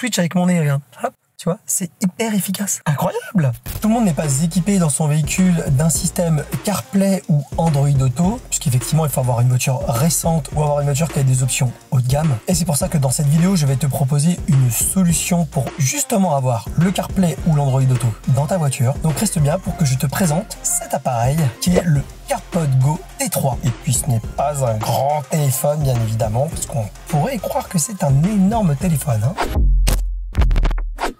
switch avec mon nez, regarde. Hop. Tu vois, c'est hyper efficace. Incroyable! Tout le monde n'est pas équipé dans son véhicule d'un système CarPlay ou Android Auto, puisqu'effectivement, il faut avoir une voiture récente ou avoir une voiture qui a des options haut de gamme. Et c'est pour ça que dans cette vidéo, je vais te proposer une solution pour justement avoir le CarPlay ou l'Android Auto dans ta voiture. Donc reste bien pour que je te présente cet appareil qui est le CarPod Go T3. Et puis ce n'est pas un grand téléphone, bien évidemment, parce qu'on pourrait croire que c'est un énorme téléphone, hein.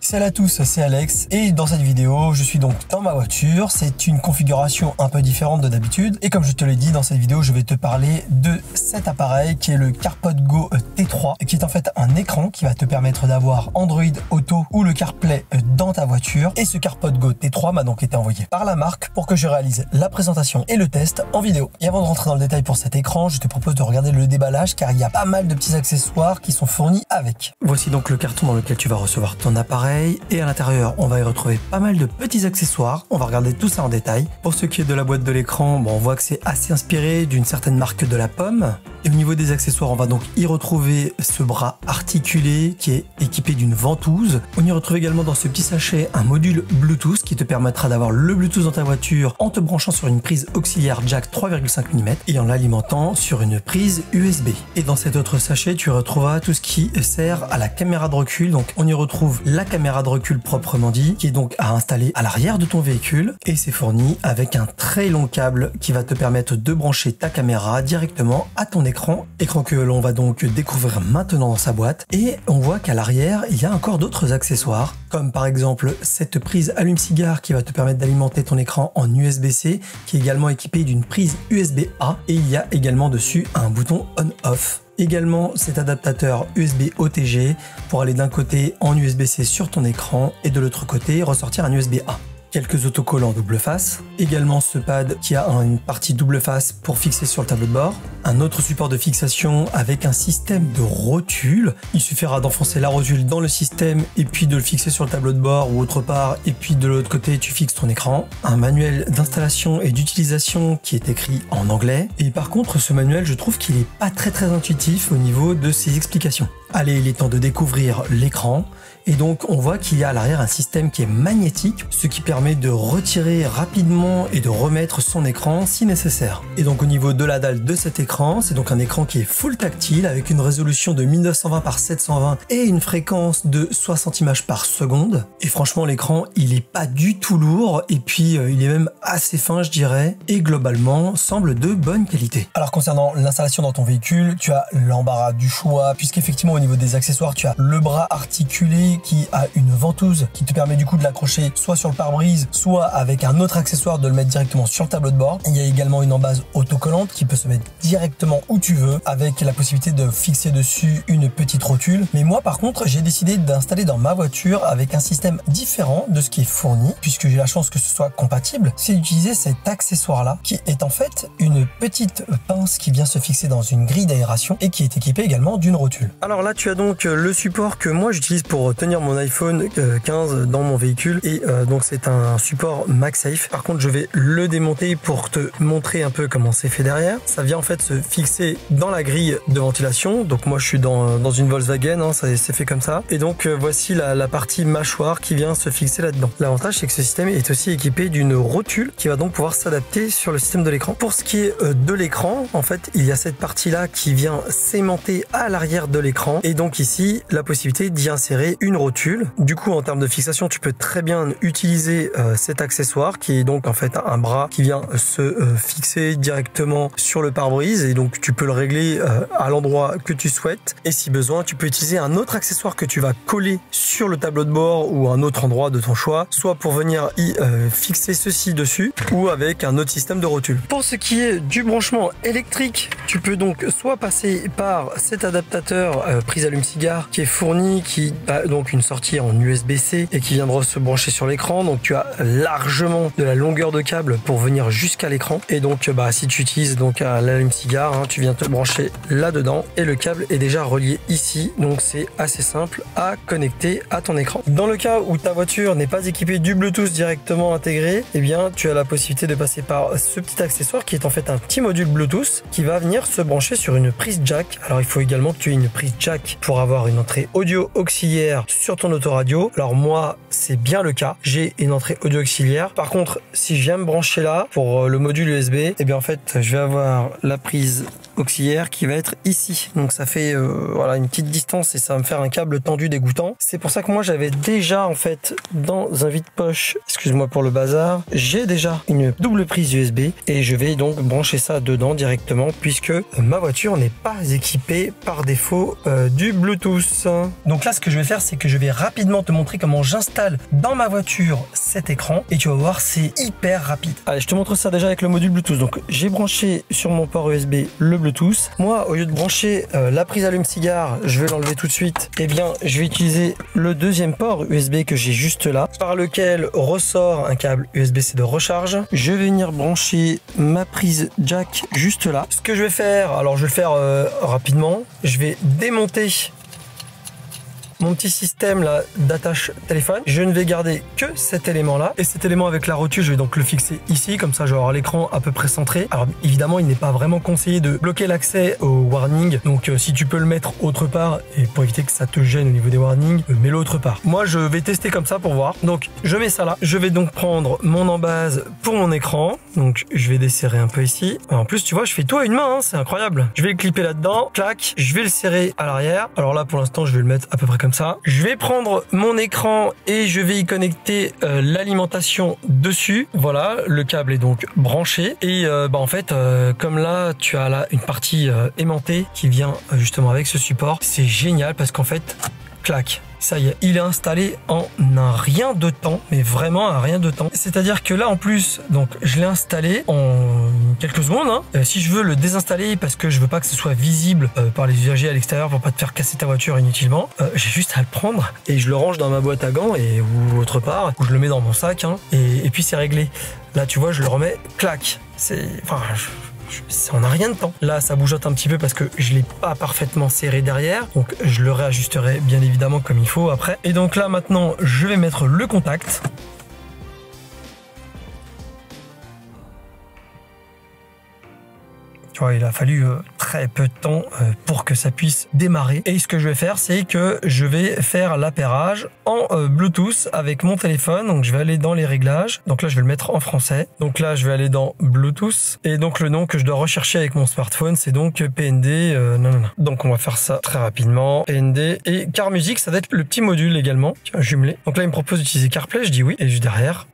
Salut à tous, c'est Alex et dans cette vidéo, je suis donc dans ma voiture. C'est une configuration un peu différente de d'habitude et comme je te l'ai dit, dans cette vidéo, je vais te parler de cet appareil qui est le CarPod Go T3 qui est en fait un écran qui va te permettre d'avoir Android Auto ou le CarPlay dans ta voiture. Et ce CarPod Go T3 m'a donc été envoyé par la marque pour que je réalise la présentation et le test en vidéo. Et avant de rentrer dans le détail pour cet écran, je te propose de regarder le déballage car il y a pas mal de petits accessoires qui sont fournis avec. Voici donc le carton dans lequel tu vas recevoir ton appareil. Et à l'intérieur, on va y retrouver pas mal de petits accessoires. On va regarder tout ça en détail. Pour ce qui est de la boîte de l'écran, bon, on voit que c'est assez inspiré d'une certaine marque de la pomme. Et au niveau des accessoires, on va donc y retrouver ce bras articulé qui est équipé d'une ventouse. On y retrouve également dans ce petit sachet un module Bluetooth qui te permettra d'avoir le Bluetooth dans ta voiture en te branchant sur une prise auxiliaire jack 3,5 mm et en l'alimentant sur une prise USB. Et dans cet autre sachet, tu retrouveras tout ce qui sert à la caméra de recul. Donc on y retrouve la caméra de recul proprement dit, qui est donc à installer à l'arrière de ton véhicule et c'est fourni avec un très long câble qui va te permettre de brancher ta caméra directement à ton écran que l'on va donc découvrir maintenant dans sa boîte. Et on voit qu'à l'arrière il y a encore d'autres accessoires comme par exemple cette prise allume-cigare qui va te permettre d'alimenter ton écran en USB-C qui est également équipé d'une prise USB-A et il y a également dessus un bouton on-off. Également cet adaptateur USB OTG pour aller d'un côté en USB-C sur ton écran et de l'autre côté ressortir un USB-A. Quelques autocollants double face, également ce pad qui a une partie double face pour fixer sur le tableau de bord, un autre support de fixation avec un système de rotule, il suffira d'enfoncer la rotule dans le système et puis de le fixer sur le tableau de bord ou autre part et puis de l'autre côté tu fixes ton écran, un manuel d'installation et d'utilisation qui est écrit en anglais et par contre ce manuel je trouve qu'il est pas très intuitif au niveau de ses explications. Allez, il est temps de découvrir l'écran. Et donc on voit qu'il y a à l'arrière un système qui est magnétique, ce qui permet de retirer rapidement et de remettre son écran si nécessaire. Et donc au niveau de la dalle de cet écran, c'est donc un écran qui est full tactile avec une résolution de 1920 par 720 et une fréquence de 60 images par seconde. Et franchement l'écran il est pas du tout lourd et puis il est même assez fin je dirais et globalement semble de bonne qualité. Alors concernant l'installation dans ton véhicule, tu as l'embarras du choix puisqu'effectivement au niveau des accessoires tu as le bras articulé qui a une ventouse qui te permet du coup de l'accrocher soit sur le pare-brise, soit avec un autre accessoire de le mettre directement sur le tableau de bord. Il y a également une embase autocollante qui peut se mettre directement où tu veux avec la possibilité de fixer dessus une petite rotule. Mais moi par contre j'ai décidé d'installer dans ma voiture avec un système différent de ce qui est fourni puisque j'ai la chance que ce soit compatible, c'est d'utiliser cet accessoire là qui est en fait une petite pince qui vient se fixer dans une grille d'aération et qui est équipée également d'une rotule. Alors là tu as donc le support que moi j'utilise pour tenir mon iPhone 15 dans mon véhicule et donc c'est un support MagSafe. Par contre je vais le démonter pour te montrer un peu comment c'est fait derrière. Ça vient en fait se fixer dans la grille de ventilation. Donc moi je suis dans une Volkswagen, hein, c'est fait comme ça. Et donc voici la partie mâchoire qui vient se fixer là-dedans. L'avantage c'est que ce système est aussi équipé d'une rotule qui va donc pouvoir s'adapter sur le système de l'écran. Pour ce qui est de l'écran, en fait il y a cette partie là qui vient s'aimanter à l'arrière de l'écran et donc ici la possibilité d'y insérer une rotule. Du coup en termes de fixation tu peux très bien utiliser cet accessoire qui est donc en fait un bras qui vient se fixer directement sur le pare-brise et donc tu peux le régler à l'endroit que tu souhaites et si besoin tu peux utiliser un autre accessoire que tu vas coller sur le tableau de bord ou un autre endroit de ton choix, soit pour venir y fixer ceci dessus ou avec un autre système de rotule. Pour ce qui est du branchement électrique, tu peux donc soit passer par cet adaptateur prise allume-cigare qui est fourni, qui a donc une sortie en USB-C et qui viendra se brancher sur l'écran. Donc tu as largement de la longueur de câble pour venir jusqu'à l'écran et donc si tu utilises donc l'allume-cigare gare, hein, tu viens te brancher là-dedans et le câble est déjà relié ici. Donc c'est assez simple à connecter à ton écran. Dans le cas où ta voiture n'est pas équipée du Bluetooth directement intégré, eh bien tu as la possibilité de passer par ce petit accessoire qui est en fait un petit module Bluetooth qui va venir se brancher sur une prise jack. Alors il faut également que tu aies une prise jack pour avoir une entrée audio auxiliaire sur ton autoradio. Alors moi c'est bien le cas, j'ai une entrée audio auxiliaire. Par contre si je viens me brancher là pour le module USB, eh bien en fait je vais avoir la prise auxiliaire qui va être ici. Donc ça fait voilà une petite distance et ça va me faire un câble tendu dégoûtant. C'est pour ça que moi j'avais déjà en fait dans un vide-poche, excuse-moi pour le bazar, j'ai déjà une double prise USB et je vais donc brancher ça dedans directement puisque ma voiture n'est pas équipée par défaut du Bluetooth. Donc là ce que je vais faire c'est que je vais rapidement te montrer comment j'installe dans ma voiture cet écran et tu vas voir c'est hyper rapide. Allez, je te montre ça déjà avec le module Bluetooth. Donc j'ai branché sur mon port USB le Bluetooth. Moi, au lieu de brancher la prise allume-cigare, je vais l'enlever tout de suite. Eh bien, je vais utiliser le deuxième port USB que j'ai juste là, par lequel ressort un câble USB-C de recharge. Je vais venir brancher ma prise jack juste là. Ce que je vais faire, alors je vais le faire rapidement. Je vais démonter mon petit système là d'attache téléphone. Je ne vais garder que cet élément là et cet élément avec la rotule je vais donc le fixer ici comme ça je vais avoir l'écran à peu près centré. Alors évidemment il n'est pas vraiment conseillé de bloquer l'accès au warning, donc si tu peux le mettre autre part et pour éviter que ça te gêne au niveau des warnings, mets-le autre part. Moi je vais tester comme ça pour voir. Donc je mets ça là, je vais donc prendre mon embase pour mon écran, donc je vais desserrer un peu ici. En plus tu vois je fais tout à une main, hein, c'est incroyable. Je vais le clipper là-dedans, clac, je vais le serrer à l'arrière. Alors là pour l'instant je vais le mettre à peu près comme ça. Je vais prendre mon écran et je vais y connecter l'alimentation dessus. Voilà, le câble est donc branché et en fait comme là tu as là une partie aimantée qui vient justement avec ce support. C'est génial parce qu'en fait, clac, ça y est, il est installé en un rien de temps, mais vraiment un rien de temps. C'est-à-dire que là, en plus, donc je l'ai installé en quelques secondes. Hein. Si je veux le désinstaller parce que je veux pas que ce soit visible par les usagers à l'extérieur pour pas te faire casser ta voiture inutilement, j'ai juste à le prendre et je le range dans ma boîte à gants ou autre part, ou je le mets dans mon sac hein, et puis c'est réglé. Là, tu vois, je le remets, clac. C'est, enfin, on n'a rien de temps. Là, ça bougeote un petit peu parce que je l'ai pas parfaitement serré derrière. Donc, je le réajusterai bien évidemment comme il faut après. Et donc là, maintenant, je vais mettre le contact. Tu vois, il a fallu très peu de temps pour que ça puisse démarrer. Et ce que je vais faire, c'est que je vais faire l'appairage en Bluetooth avec mon téléphone. Donc, je vais aller dans les réglages. Donc là, je vais le mettre en français. Donc là, je vais aller dans Bluetooth. Et donc, le nom que je dois rechercher avec mon smartphone, c'est donc PND. Donc, on va faire ça très rapidement. PND et Car Music, ça va être le petit module également. Tiens, jumelé. Donc là, il me propose d'utiliser CarPlay. Je dis oui. Et juste derrière,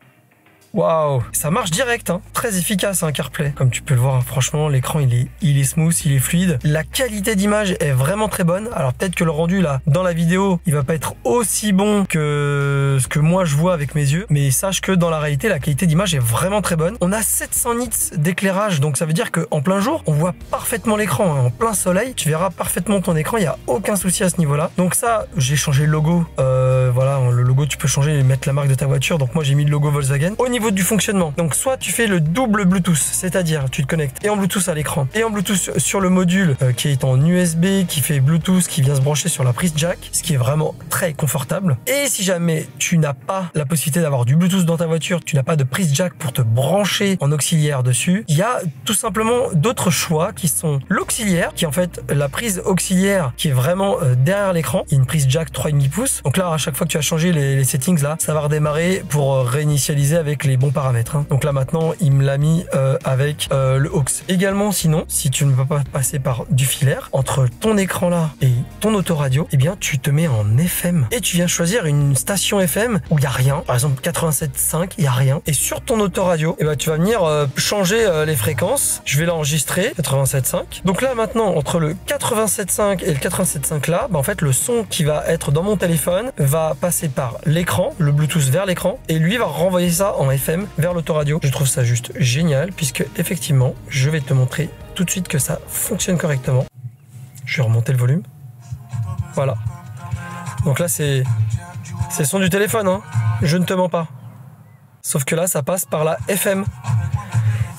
waouh, ça marche direct, hein. Très efficace un CarPlay. Comme tu peux le voir, hein, franchement, l'écran il est smooth, il est fluide. La qualité d'image est vraiment très bonne. Alors peut-être que le rendu là, dans la vidéo, il va pas être aussi bon que ce que moi je vois avec mes yeux, mais sache que dans la réalité, la qualité d'image est vraiment très bonne. On a 700 nits d'éclairage, donc ça veut dire qu'en plein jour, on voit parfaitement l'écran, hein. En plein soleil, tu verras parfaitement ton écran. Il y a aucun souci à ce niveau-là. Donc ça, j'ai changé le logo. Voilà, le logo, tu peux changer et mettre la marque de ta voiture. Donc moi, j'ai mis le logo Volkswagen. Au niveau du fonctionnement, donc soit tu fais le double Bluetooth, c'est-à-dire tu te connectes et en Bluetooth à l'écran et en Bluetooth sur le module qui est en USB, qui fait Bluetooth, qui vient se brancher sur la prise jack, ce qui est vraiment très confortable. Et si jamais tu n'as pas la possibilité d'avoir du Bluetooth dans ta voiture, tu n'as pas de prise jack pour te brancher en auxiliaire dessus, il y a tout simplement d'autres choix qui sont l'auxiliaire, qui est en fait la prise auxiliaire qui est vraiment derrière l'écran. Il y a une prise jack 3,5 pouces. Donc là, à chaque fois que tu as changé les settings là, ça va redémarrer pour réinitialiser avec les bons paramètres. Hein. Donc là maintenant, il me l'a mis avec le aux. Également, sinon, si tu ne veux pas passer par du filaire, entre ton écran là et ton autoradio, eh bien tu te mets en FM et tu viens choisir une station FM où il n'y a rien. Par exemple 87.5, il n'y a rien. Et sur ton autoradio, eh ben, tu vas venir changer les fréquences. Je vais l'enregistrer 87.5. Donc là maintenant, entre le 87.5 et le 87.5 là, bah, en fait le son qui va être dans mon téléphone va passer par l'écran, le Bluetooth vers l'écran, et lui va renvoyer ça en FM vers l'autoradio. Je trouve ça juste génial puisque effectivement, je vais te montrer tout de suite que ça fonctionne correctement. Je vais remonter le volume. Voilà. Donc là, c'est le son du téléphone, hein. Je ne te mens pas. Sauf que là, ça passe par la FM.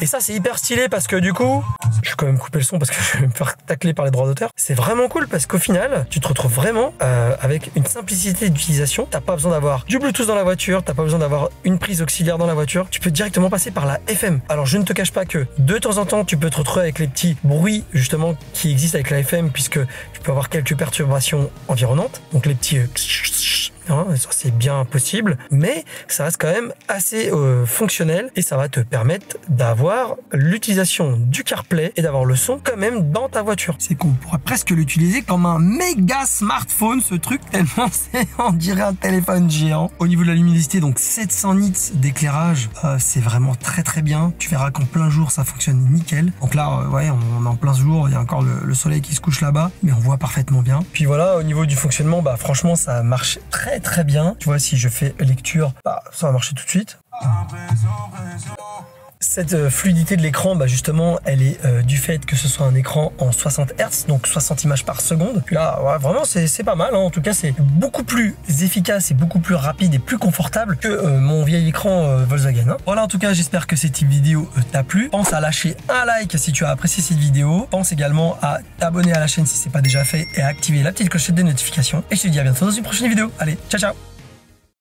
Et ça c'est hyper stylé parce que du coup, je vais quand même couper le son parce que je vais me faire tacler par les droits d'auteur. C'est vraiment cool parce qu'au final, tu te retrouves vraiment avec une simplicité d'utilisation. T'as pas besoin d'avoir du Bluetooth dans la voiture, t'as pas besoin d'avoir une prise auxiliaire dans la voiture. Tu peux directement passer par la FM. Alors je ne te cache pas que de temps en temps, tu peux te retrouver avec les petits bruits justement qui existent avec la FM puisque tu peux avoir quelques perturbations environnantes. Donc les petits ça c'est bien possible, mais ça reste quand même assez fonctionnel et ça va te permettre d'avoir l'utilisation du CarPlay et d'avoir le son quand même dans ta voiture. C'est qu'on pourrait presque l'utiliser comme un méga smartphone, ce truc, tellement on dirait un téléphone géant. Au niveau de la luminosité, donc 700 nits d'éclairage, c'est vraiment très très bien. Tu verras qu'en plein jour ça fonctionne nickel. Donc là ouais, on est en plein jour, il y a encore le soleil qui se couche là-bas, mais on voit parfaitement bien. Puis voilà, au niveau du fonctionnement, bah franchement ça marche très bien. Tu vois, si je fais lecture, bah, ça va marcher tout de suite. Cette fluidité de l'écran, bah justement, elle est du fait que ce soit un écran en 60 Hz, donc 60 images par seconde. Puis là, ouais, vraiment, c'est pas mal. Hein. En tout cas, c'est beaucoup plus efficace et beaucoup plus rapide et plus confortable que mon vieil écran Volkswagen. Hein. Voilà, en tout cas, j'espère que cette vidéo t'a plu. Pense à lâcher un like si tu as apprécié cette vidéo. Pense également à t'abonner à la chaîne si c'est pas déjà fait et à activer la petite clochette des notifications. Et je te dis à bientôt dans une prochaine vidéo. Allez, ciao ciao.